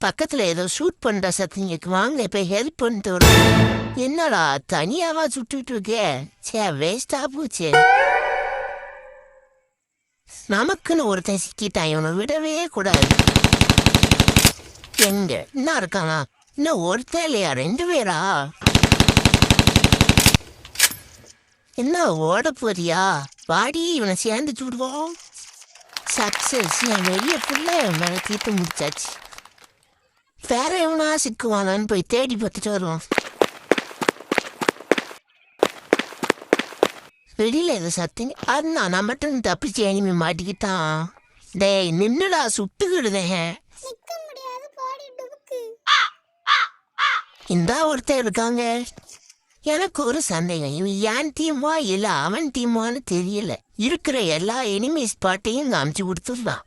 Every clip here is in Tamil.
பக்கத்துல ஏதோ ஷூட் பண்ற சத்தம் வாங்க இப்ப ஹெல்ப் பண்ணிட்டு வரும். என்னடா தனியாவா சுட்டுட்டு இருக்கே? சே வேஸ்டா போச்சு. நமக்குன்னு ஒருத்தன் சிக்கிட்டான், இவனை விடவே கூடாது. எங்க என்ன இருக்கானா? இன்னும் ஒருத்தன் இல்லையா, 2 பேரா? என்ன ஓட போறியா? வாடி இவனை சேர்ந்து சுடுவோம். சக்சஸ். என் வெளியே ஃபுல்லா மேலே தீர்த்து முடிச்சாச்சு. வேற எவனா சிக்குவானான்னு போய் தேடி பார்த்துட்டு வருவோம். வெளியில எது சத்திங்க அண்ணா நான் மட்டும் தப்பிச்சு எனிமே மாட்டிக்கிட்டான். டேய் நின்னுடா, சுட்டுக்கிடுதேன். இந்தா ஒருத்தர் இருக்காங்க. எனக்கு ஒரு சந்தேகம், இவன் என் டீமா இல்ல அவன் டீமான்னு தெரியல. இருக்கிற எல்லா எனிமி ஸ்பாட்டையும் காமிச்சு கொடுத்துடலாம்.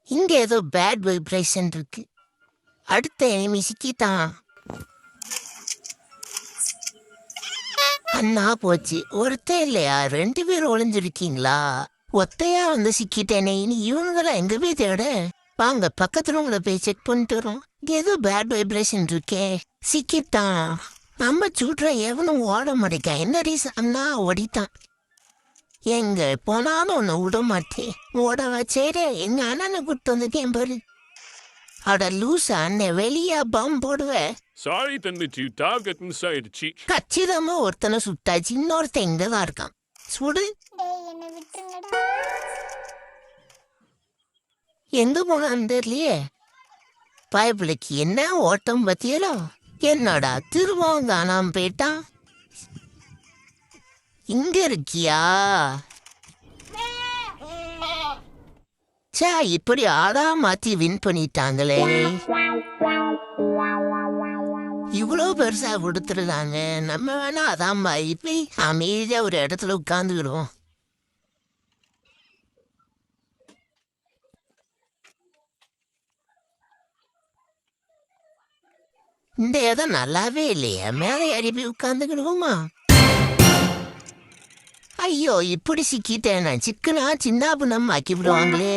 இங்க ஏதோ பேட் வைப்ரேஷன் இருக்கு. அடுத்த எனிமி சிக்கிட்டான். அண்ணா போச்சு. ஒருத்தர் இல்லையா, 2 பேர் ஒளிஞ்சிருக்கீங்களா? ஒத்தையா வந்து சிக்கிட்டேனே, இனி இவனுங்களா எங்க போய் தேட? வாங்க பக்கத்துல உங்களை போய் செக் பண்ணிட்டு வரோம். இங்க ஏதோ பேட் வைப்ரேஷன் இருக்கே. சிக்கிட்டான். நம்ம சுடுற எவனும் ஓட மாட்டேங்க. என்ன ரீசன்? அண்ணா ஓடிட்டான். எங்க போனாலும் ஒன்று விட மாட்டேன். ஓட வச்சேரே எங்க அண்ணனை கூப்பிட்டு வந்துட்டேன் பாரு. அட லூசா அண்ணன், வெளியா பம் போடுவேன். Sorry தந்துச்சு, டார்கெட் மிஸ் ஆயிடுச்சு. கச்சிதமா ஒருத்தனை சுட்டாச்சு, இன்னொருத்தன் இங்கதான் இருக்கான். சுடு. எங்க போனான்னு தெரியலையே. பயப்பிள்ளைக்கு என்ன ஓட்டம் பத்தியலோ. என்னடா திரும்பவும் காணாம போயிட்டான். இங்க இருக்கியா? சே இப்படி ஆடா மாத்தி வின் பண்ணிட்டாங்களே. இவ்வளோ பெருசா கொடுத்துருந்தாங்க. நம்ம வேணா அதான் இப்ப அமைதியா ஒரு இடத்துல உட்காந்துக்கிடுவோம். இந்த இடம் நல்லாவே இல்லையே. மேலே ஏறி போய் உட்காந்துக்கிடுவோமா? ஐயோ இப்படி சிக்கிட்டேன். சிக்கனா சின்ன புண்ணம் ஆக்கி விடுவாங்களே.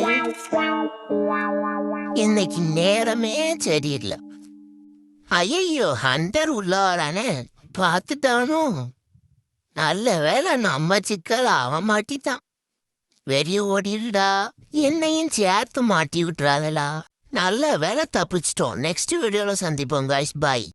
இன்னைக்கு நேரமே சரியில்லை. ஐயோ ஹண்டர் உள்ளாரானே, பார்த்துட்டானோ. நல்ல வேலை நம்ம சிக்கல் அவன் மாட்டிட்டான். வெறி ஓடிடுடா. என்னையும் சேர்த்து மாட்டி விட்டுறாதலா. நல்ல வேலை தப்பிச்சிட்டோம். நெக்ஸ்ட் வீடியோல சந்திப்போம் guys. Bye.